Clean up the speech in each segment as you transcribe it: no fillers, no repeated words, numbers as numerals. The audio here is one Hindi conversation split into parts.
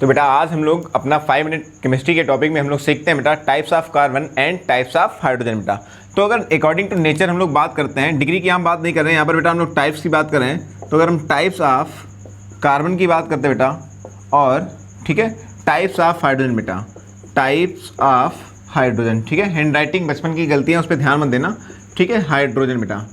तो बेटा आज हम लोग अपना 5 मिनट केमिस्ट्री के टॉपिक में हम लोग सीखते हैं बेटा types of carbon and types of hydrogen बेटा। तो अगर अकॉर्डिंग टू नेचर हम लोग बात करते हैं, डिग्री की हम बात नहीं कर रहे हैं यहाँ पर बेटा, हम लोग टाइप्स की बात कर रहे हैं। तो अगर हम टाइप्स ऑफ कार्बन की बात करते हैं बेटा, और ठीक है टाइप्स ऑफ हाइड्रोजन बेटा, टाइप्स ऑफ हाइड्रोजन, ठीक है हैंड राइटिंग बचपन की गलतियाँ उस पर ध्यान मत देना, ठीक है हाइड्रोजन बेटा।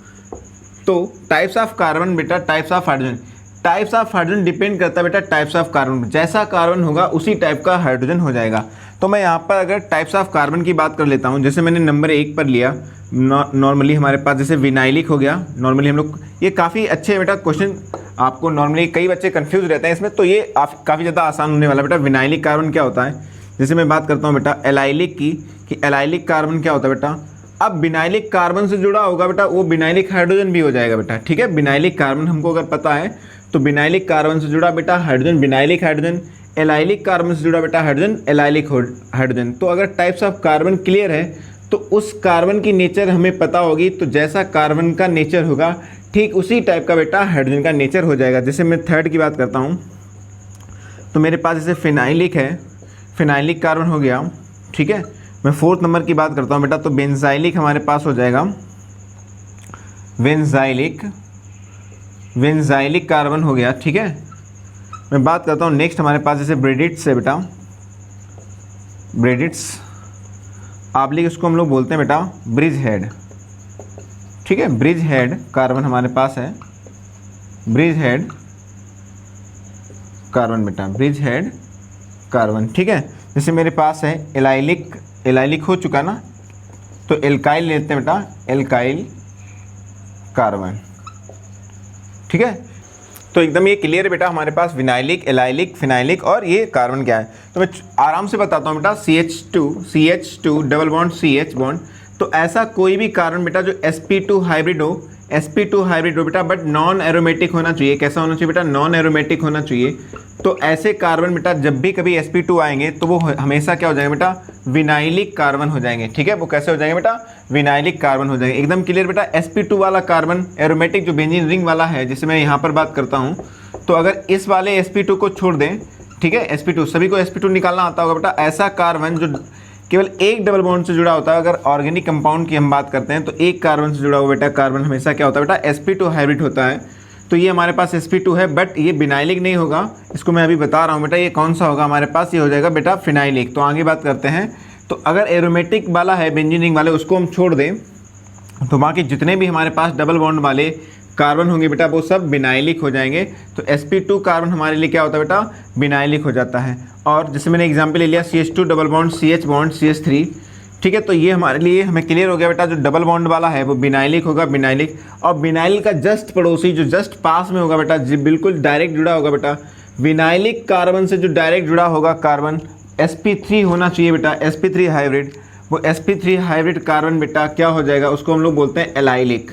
तो टाइप्स ऑफ कार्बन बेटा, types of hydrogen, types of hydrogen depend करता है बेटा टाइप्स ऑफ कार्बन, जैसा कार्बन होगा उसी टाइप का हाइड्रोजन हो जाएगा। तो मैं यहाँ पर अगर टाइप्स ऑफ कार्बन की बात कर लेता हूँ, जैसे मैंने नंबर 1 पर लिया, नॉर्मली हमारे पास जैसे विनाइलिक हो गया। नॉर्मली हम लोग ये काफ़ी अच्छे बेटा क्वेश्चन, आपको नॉर्मली कई बच्चे कंफ्यूज रहते हैं इसमें, तो ये काफ़ी ज़्यादा आसान होने वाला बेटा। विनाइलिक कार्बन क्या होता है, जैसे मैं बात करता हूँ बेटा एलाइलिक की, कि एलाइलिक कार्बन क्या होता है बेटा। अब बिनाइलिक कार्बन से जुड़ा होगा बेटा वो बिनाइलिक हाइड्रोजन भी हो जाएगा बेटा, ठीक है। बिनाइलिक कार्बन हमको अगर पता है तो बिनाइलिक कार्बन से जुड़ा बेटा hydrogen vinylic hydrogen, allylic carbon से जुड़ा बेटा हाइड्रोजन एलाइलिक हाइड्रोजन। तो अगर टाइप्स ऑफ कार्बन क्लियर है तो उस कार्बन की नेचर हमें पता होगी, तो जैसा कार्बन का नेचर होगा ठीक उसी टाइप का बेटा हाइड्रोजन का नेचर हो जाएगा। जैसे मैं थर्ड की बात करता हूँ तो मेरे पास जैसे फिनाइलिक है, फिनाइलिक कार्बन हो गया, ठीक है। मैं फोर्थ नंबर की बात करता हूँ बेटा, तो बेंजाइलिक हमारे पास हो जाएगा, बेंजाइलिक कार्बन हो गया, ठीक है। मैं बात करता हूँ नेक्स्ट हमारे पास जैसे ब्रेडिट्स है बेटा, ब्रेडिट्स आबलिक इसको हम लोग बोलते हैं बेटा ब्रिज हेड, ठीक है। ब्रिज हेड कार्बन हमारे पास है, ब्रिज हेड कार्बन बेटा, ब्रिज हेड कार्बन, ठीक है। जैसे मेरे पास है एलाइलिक, एलाइलिक हो चुका ना, तो एल्काइल लेते हैं बेटा, एल्काइल कार्बन, ठीक है। तो एकदम ये क्लियर है बेटा हमारे पास विनाइलिक, एलाइलिक, फिनाइलिक और ये कार्बन क्या है। तो मैं आराम से बताता हूँ बेटा, CH2 double bond CH bond. तो ऐसा कोई भी कार्बन बेटा जो sp2 हाइब्रिड हो, sp2 हाइब्रिड हो बेटा, बट नॉन एरोमेटिक होना चाहिए। कैसा होना चाहिए बेटा, नॉन एरोमेटिक होना चाहिए। तो ऐसे कार्बन बेटा जब भी कभी sp2 आएंगे तो वो हमेशा क्या हो जाएंगे बेटा, विनाइलिक कार्बन हो जाएंगे, ठीक है। वो कैसे हो जाएंगे बेटा, विनाइलिक कार्बन हो जाएंगे। एकदम क्लियर बेटा। sp2 वाला कार्बन एरोमेटिक जो बेंजीन रिंग वाला है, जैसे मैं यहाँ पर बात करता हूँ, तो अगर इस वाले sp2 को छोड़ दें, ठीक है, sp2 सभी को sp2 निकालना आता होगा बेटा। ऐसा कार्बन जो केवल एक डबल बॉन्ड से जुड़ा होता है, अगर ऑर्गेनिक कंपाउंड की हम बात करते हैं तो एक कार्बन से जुड़ा हुआ बेटा कार्बन हमेशा क्या होता है बेटा, sp2 हाइब्रिड होता है। तो ये हमारे पास sp2 है, बट ये बिनाइलिक नहीं होगा, इसको मैं अभी बता रहा हूँ बेटा। ये कौन सा होगा हमारे पास, ये हो जाएगा बेटा फिनाइलिक। तो आगे बात करते हैं। तो अगर एरोमेटिक वाला है बेंजीन रिंग वाले, उसको हम छोड़ दें तो बाकी जितने भी हमारे पास डबल बॉन्ड वाले कार्बन होंगे बेटा वो सब बिनाइलिक हो जाएंगे। तो sp2 कार्बन हमारे लिए क्या होता है बेटा, बिनाइलिक हो जाता है। और जैसे मैंने एग्जांपल ले लिया CH2 double bond CH bond CH3, ठीक है। तो ये हमारे लिए हमें क्लियर हो गया बेटा, जो डबल बॉन्ड वाला है वो बिनाइलिक होगा, बिनाइलिक। और बिनाइल का जस्ट पड़ोसी जो जस्ट पास में होगा बेटा, बिल्कुल डायरेक्ट जुड़ा होगा बेटा, विनाइलिक कार्बन से जो डायरेक्ट जुड़ा होगा कार्बन sp3 होना चाहिए बेटा, sp3 हाइब्रिड। वो sp3 हाइब्रिड कार्बन बेटा क्या हो जाएगा, उसको हम लोग बोलते हैं एलाइलिक।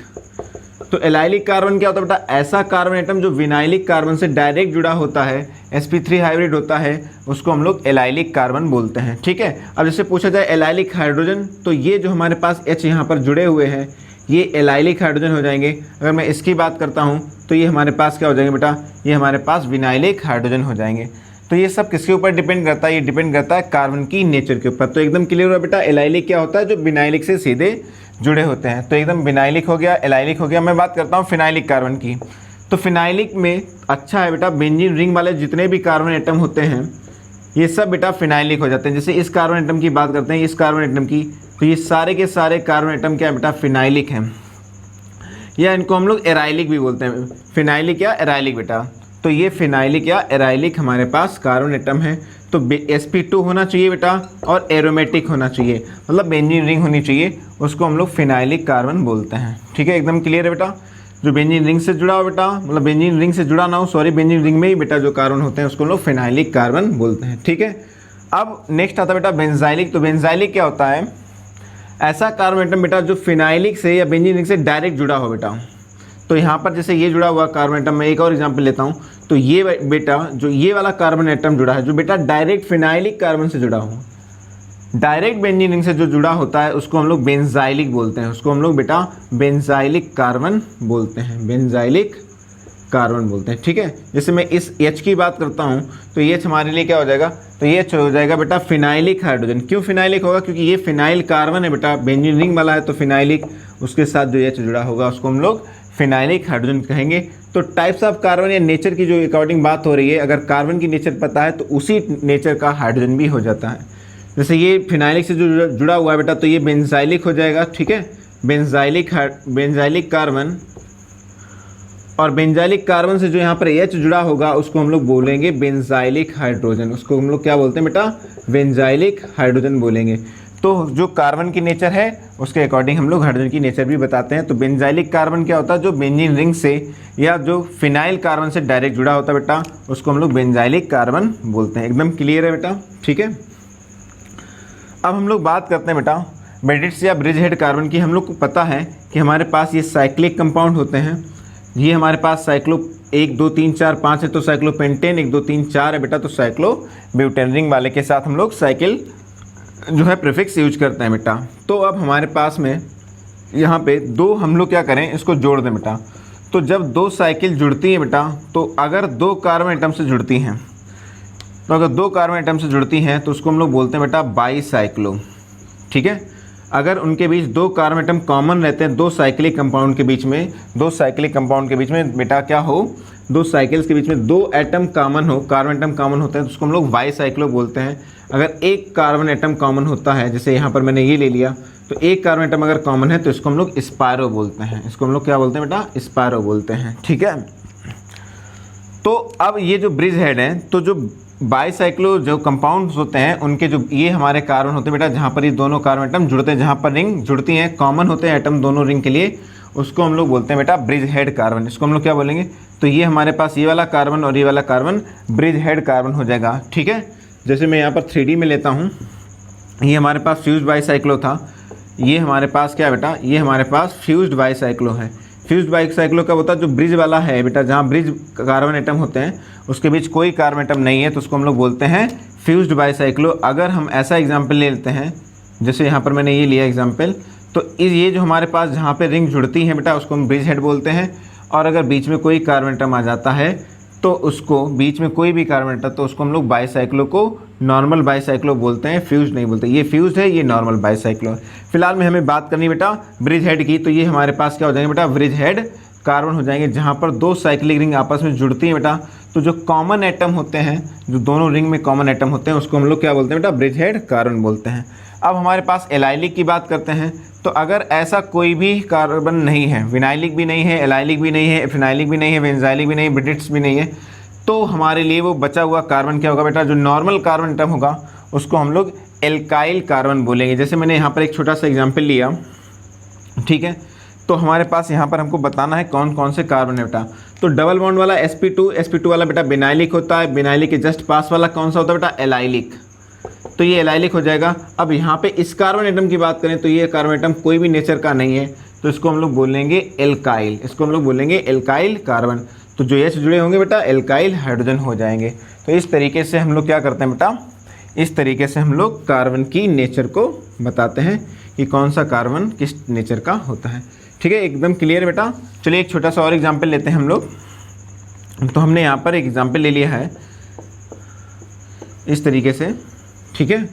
तो एलाइलिक कार्बन क्या होता है बेटा, ऐसा कार्बन एटम जो विनाइलिक कार्बन से डायरेक्ट जुड़ा होता है, sp3 हाइब्रिड होता है, उसको हम लोग एलाइलिक कार्बन बोलते हैं, ठीक है। अब जैसे पूछा जाए एलाइलिक हाइड्रोजन, तो ये जो हमारे पास H यहाँ पर जुड़े हुए हैं ये एलाइलिक हाइड्रोजन हो जाएंगे। अगर मैं इसकी बात करता हूँ तो ये हमारे पास क्या हो जाएंगे बेटा, ये हमारे पास विनाइलिक हाइड्रोजन हो जाएंगे। तो ये सब किसके ऊपर डिपेंड करता है, ये डिपेंड करता है कार्बन की नेचर के ऊपर। तो एकदम क्लियर हुआ बेटा, एलाइलिक क्या होता है, जो बिनाइलिक से सीधे जुड़े होते हैं। तो एकदम बिनाइलिक हो गया, एलाइलिक हो गया। मैं बात करता हूँ फिनाइलिक कार्बन की। तो फिनाइलिक में अच्छा है बेटा, बेंजीन रिंग वाले जितने भी कार्बन एटम होते हैं ये सब बेटा फिनाइलिक हो जाते हैं। जैसे इस कार्बन एटम की बात करते हैं, इस कार्बन एटम की, तो ये सारे के सारे कार्बन एटम क्या है बेटा, फिनाइलिक हैं, या इनको हम लोग एराइलिक भी बोलते हैं, फिनाइलिक या एराइलिक बेटा। तो ये फिनाइलिक या एराइलिक हमारे पास कार्बन एटम है। तो sp2 होना चाहिए बेटा और एरोमेटिक होना चाहिए, मतलब बेंजीन रिंग होनी चाहिए, उसको हम लोग फिनाइलिक कार्बन बोलते हैं, ठीक है। एकदम क्लियर है बेटा। जो बेंजीन रिंग से जुड़ा हो बेटा, मतलब बेंजीन रिंग से जुड़ा ना हो, सॉरी, बेंजीन रिंग में ही बेटा जो कार्बन होते हैं उसको हम लोग फिनाइलिक कार्बन बोलते हैं, ठीक है। अब नेक्स्ट आता है बेटा बेंजाइलिक। तो बेंजाइलिक क्या होता है, ऐसा कार्बन एटम बेटा जो फिनाइलिक से या बेंजीन रिंग से डायरेक्ट जुड़ा हो बेटा। तो यहाँ पर जैसे ये जुड़ा हुआ कार्बन एटम, मैं एक और एग्जांपल लेता हूँ। तो ये बेटा जो ये वाला कार्बन एटम जुड़ा है, जो बेटा डायरेक्ट फिनाइलिक कार्बन से जुड़ा हो, डायरेक्ट बेंजीन रिंग से जो जुड़ा होता है उसको हम लोग बेंजाइलिक बोलते हैं, उसको हम लोग बेटा बेंजाइलिक कार्बन बोलते हैं, बेंजाइलिक कार्बन बोलते हैं। ठीक है, जैसे मैं इस H की बात करता हूँ तो H हमारे लिए क्या हो जाएगा, तो ये हो जाएगा बेटा फिनाइलिक हाइड्रोजन। क्यों फिनाइलिक होगा, क्योंकि ये फिनाइल कार्बन है बेटा, बेंजीन रिंग वाला है, तो फिनाइलिक उसके साथ जो H जुड़ा होगा उसको हम लोग फिनाइलिक हाइड्रोजन कहेंगे। तो टाइप्स ऑफ कार्बन या नेचर की जो अकॉर्डिंग बात हो रही है, अगर कार्बन की नेचर पता है तो उसी नेचर का हाइड्रोजन भी हो जाता है। जैसे ये फिनाइलिक से जो जुड़ा हुआ है बेटा, तो ये बेंजाइलिक हो जाएगा। ठीक है, बेंजाइलिक कार्बन, और बेंजाइलिक कार्बन से जो यहाँ पर H जुड़ा होगा उसको हम लोग बोलेंगे बेंजाइलिक हाइड्रोजन। उसको हम लोग क्या बोलते हैं बेटा, बेंजाइलिक हाइड्रोजन बोलेंगे। तो जो कार्बन की नेचर है उसके अकॉर्डिंग हम लोग हाइड्रोजन की नेचर भी बताते हैं। तो बेंजाइलिक कार्बन क्या होता है, जो बेंजीन रिंग से या जो फिनाइल कार्बन से डायरेक्ट जुड़ा होता है बेटा, उसको हम लोग बेंजाइलिक कार्बन बोलते हैं। एकदम क्लियर है बेटा। ठीक है, अब हम लोग बात करते हैं बेटा ब्रिडिट्स या ब्रिज हेड कार्बन की। हम लोग को पता है कि हमारे पास ये साइक्लिक कंपाउंड होते हैं। ये हमारे पास साइक्लो 1 2 3 4 5 है, तो साइक्लोपेंटेन 1 2 3 4 है बेटा, तो साइक्लो ब्यूटेन रिंग वाले के साथ हम लोग साइकिल जो है प्रीफिक्स यूज करते हैं बेटा। तो अब हमारे पास में यहाँ पे दो हम लोग क्या करें, इसको जोड़ दें बेटा। तो जब दो साइकिल जुड़ती हैं बेटा, तो अगर दो कार्बन एटम से जुड़ती हैं, तो अगर दो कार्बन एटम से जुड़ती हैं तो उसको हम लोग बोलते हैं बेटा बाईसाइक्लो। ठीक है, अगर उनके बीच दो कार्बन एटम कॉमन रहते हैं, दो साइक्लिक कंपाउंड के बीच में, दो साइक्लिक कंपाउंड के बीच में बेटा क्या हो, दो साइकिल्स के बीच में दो एटम कॉमन हो, कार्बन एटम कॉमन होते हैं, तो उसको हम लोग बाईसाइक्लो बोलते हैं। अगर एक कार्बन एटम कॉमन होता है, जैसे यहाँ पर मैंने ये ले लिया, तो एक कार्बन एटम अगर कॉमन है तो इसको हम लोग स्पायरो बोलते हैं। इसको हम लोग क्या बोलते हैं बेटा, स्पायरो बोलते हैं। ठीक है, तो अब ये जो ब्रिज हेड हैं, तो जो बाईसाइक्लो जो कंपाउंड्स होते हैं उनके जो ये हमारे कार्बन होते हैं बेटा, जहाँ पर ये दोनों कार्बन एटम जुड़ते हैं, जहाँ पर रिंग जुड़ती हैं, कॉमन होते हैं एटम दोनों रिंग के लिए, उसको हम लोग बोलते हैं बेटा ब्रिज हेड कार्बन। इसको हम लोग क्या बोलेंगे, तो ये हमारे पास ये वाला कार्बन और ये वाला कार्बन ब्रिज हेड कार्बन हो जाएगा। ठीक है, जैसे मैं यहाँ पर 3D में लेता हूँ, ये हमारे पास फ्यूज्ड बाईसाइक्लो था, ये हमारे पास क्या है बेटा, ये हमारे पास फ्यूज्ड बाईसाइक्लो है। फ्यूज्ड बाईसाइक्लो का होता है जो ब्रिज वाला है बेटा, जहाँ ब्रिज कार्बन एटम होते हैं उसके बीच कोई कार्बन एटम नहीं है, तो उसको हम लोग बोलते हैं फ्यूज्ड बाईसाइक्लो। अगर हम ऐसा एग्जांपल ले लेते हैं, जैसे यहाँ पर मैंने ये लिया एग्जांपल, तो ये जो हमारे पास जहाँ पे रिंग जुड़ती है बेटा उसको हम ब्रिज हेड बोलते हैं। और अगर बीच में कोई कार्बन एटम आ जाता है तो उसको, बीच में कोई भी कार्बन एटम, तो उसको हम लोग बाईसाइक्लो को नॉर्मल बाईसाइक्लो बोलते हैं, फ्यूज नहीं बोलते। ये फ्यूज है, ये नॉर्मल बाईसाइक्लो है। फिलहाल में हमें बात करनी बेटा ब्रिज हेड की, तो ये हमारे पास क्या हो जाएंगे बेटा, ब्रिज हेड कार्बन हो जाएंगे, जहाँ पर दो साइक्लिक रिंग आपस में जुड़ती हैं बेटा। तो जो कॉमन एटम होते हैं, जो दोनों रिंग में कॉमन एटम होते हैं, उसको हम लोग क्या बोलते हैं बेटा, ब्रिज हेड कार्बन बोलते हैं। अब हमारे पास एलाइलिक की बात करते हैं, तो अगर ऐसा कोई भी कार्बन नहीं है, विनाइलिक भी नहीं है, एलाइलिक भी नहीं है, फिनाइलिक भी नहीं है, बेंजाइलिक भी नहीं है, ब्रिडिट्स भी नहीं है, तो हमारे लिए वो बचा हुआ कार्बन क्या होगा बेटा, जो नॉर्मल कार्बन एटम होगा उसको हम लोग एल्काइल कार्बन बोलेंगे। जैसे मैंने यहाँ पर एक छोटा सा एग्जांपल लिया। ठीक है, तो हमारे पास यहाँ पर हमको बताना है कौन कौन से कार्बन है बेटा। तो डबल बॉन्ड वाला sp2 वाला बेटा बिनाइलिक होता है। बिनाइलिक के जस्ट पास वाला कौन सा होता है बेटा, एलाइलिक। तो ये एलाइलिक हो जाएगा। अब यहाँ पे इस कार्बन एटम की बात करें तो ये कार्बन एटम कोई भी नेचर का नहीं है, तो इसको हम लोग बोलेंगे एल्काइल। इसको हम लोग बोलेंगे एल्काइल कार्बन। तो जो H जुड़े होंगे बेटा एल्काइल हाइड्रोजन हो जाएंगे। तो इस तरीके से हम लोग क्या करते हैं बेटा, इस तरीके से हम लोग कार्बन की नेचर को बताते हैं कि कौन सा कार्बन किस नेचर का होता है। ठीक है, एकदम क्लियर बेटा। चलिए एक छोटा सा और एग्जाम्पल लेते हैं हम लोग। तो हमने यहाँ पर एक एग्जाम्पल ले लिया है इस तरीके से। ठीक है,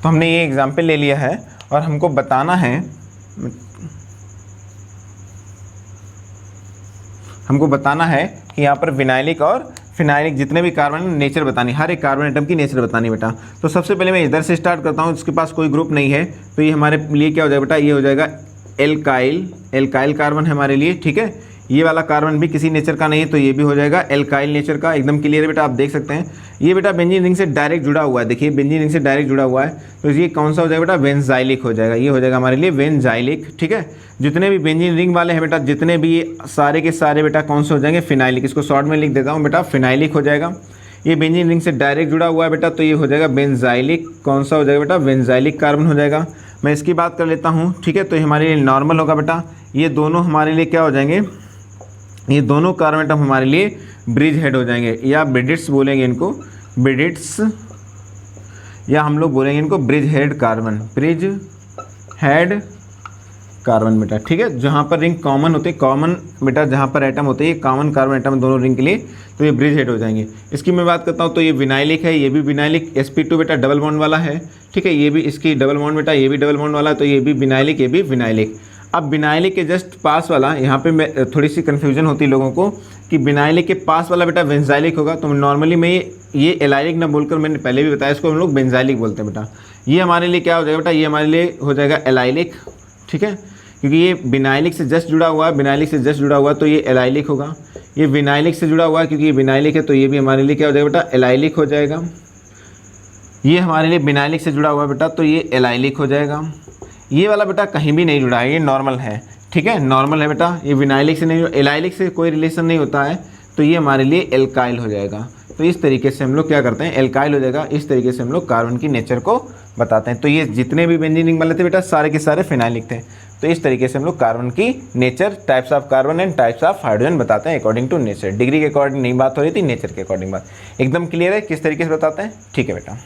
तो हमने ये एग्जाम्पल ले लिया है और हमको बताना है, कि यहाँ पर विनाइलिक और फिनाइलिक जितने भी कार्बन नेचर बतानी, हर एक कार्बन एटम की नेचर बतानी बेटा। तो सबसे पहले मैं इधर से स्टार्ट करता हूँ, जिसके पास कोई ग्रुप नहीं है, तो ये हमारे लिए क्या हो जाएगा बेटा, ये हो जाएगा एल्काइल कार्बन है हमारे लिए। ठीक है, ये वाला कार्बन भी किसी नेचर का नहीं है, तो ये भी हो जाएगा एल्काइल नेचर का। एकदम क्लियर है बेटा, आप देख सकते हैं ये बेटा बेंजीन रिंग से डायरेक्ट जुड़ा हुआ है। देखिए बेंजीन रिंग से डायरेक्ट जुड़ा हुआ है, तो ये कौन सा हो जाएगा बेटा, बेंजाइलिक हो जाएगा। ये हो जाएगा हमारे लिए बेंजाइलिक। ठीक है, जितने भी बेंजीन रिंग वाले हैं बेटा, जितने भी ये सारे के सारे बेटा कौन से हो जाएंगे, फिनाइलिक। इसको शॉर्ट में लिख देता हूँ बेटा, फिनाइलिक हो जाएगा। ये बेंजीन रिंग से डायरेक्ट जुड़ा हुआ है बेटा, तो ये हो जाएगा बेंजाइलिक। कौन सा हो जाएगा बेटा, बेंजाइलिक कार्बन हो जाएगा। मैं इसकी बात कर लेता हूँ। ठीक है, तो ये हमारे लिए नॉर्मल होगा बेटा। ये दोनों हमारे लिए क्या हो जाएंगे, ये दोनों कार्बन एटम हमारे लिए ब्रिज हेड हो जाएंगे, या ब्रिडिट्स बोलेंगे इनको, ब्रिडिट्स। या हम लोग बोलेंगे इनको bridge head carbon, bridge head carbon बेटा, ठीक है। जहाँ पर रिंग कॉमन होते हैं, कॉमन बेटा जहाँ पर एटम होते हैं, ये कॉमन कार्बन एटम दोनों रिंग के लिए, तो ये ब्रिज हेड हो जाएंगे। इसकी मैं बात करता हूँ तो ये विनाइलिक है, ये भी विनाइलिक, sp2 बेटा डबल बॉन्ड वाला है, ठीक है। ये भी इसकी डबल बॉन्ड बेटा, ये भी डबल बॉन्ड वाला है, तो ये भी विनाइलिक, ये भी विनाइलिक। अब विनाइलिक के जस्ट पास वाला, यहाँ पे मैं थोड़ी सी कन्फ्यूजन होती है लोगों को कि विनाइलिक के पास वाला बेटा बेंजाइलिक होगा, तो नॉर्मली मैं ये एलाइलिक ना बोलकर, मैंने पहले भी बताया, इसको हम लोग बेंजाइलिक बोलते हैं बेटा। ये हमारे लिए क्या हो जाएगा बेटा, ये हमारे लिए हो जाएगा एलाइलिक, ठीक है, क्योंकि ये विनाइलिक से जस्ट जुड़ा हुआ है, विनाइलिक से जस्ट जुड़ा हुआ है तो ये एलाइलिक होगा। ये विनाइलिक से जुड़ा हुआ है क्योंकि ये विनाइलिक है, तो ये भी हमारे लिए क्या हो जाएगा बेटा, एलाइलिक हो जाएगा। ये हमारे लिए विनाइलिक से जुड़ा हुआ है बेटा, तो ये एलाइलिक हो जाएगा। ये वाला बेटा कहीं भी नहीं जुड़ा है, ये नॉर्मल है, ठीक है, नॉर्मल है बेटा, ये विनाइलिक से नहीं, एलाइलिक से कोई रिलेशन नहीं होता है, तो ये हमारे लिए एल्काइल हो जाएगा। तो इस तरीके से हम लोग क्या करते हैं, एल्काइल हो जाएगा। इस तरीके से हम लोग कार्बन की नेचर को बताते हैं। तो ये जितने भी बेंजीन रिंग वाले थे बेटा, सारे के सारे फिनाइलिक थे। तो इस तरीके से हम लोग कार्बन की nature, types of carbon and types of hydrogen बताते हैं अकॉर्डिंग टू नेचर। डिग्री के अकॉर्डिंग नहीं बात हो रही थी, नेचर के अकॉर्डिंग बात। एकदम क्लियर है किस तरीके से बताते हैं, ठीक है बेटा।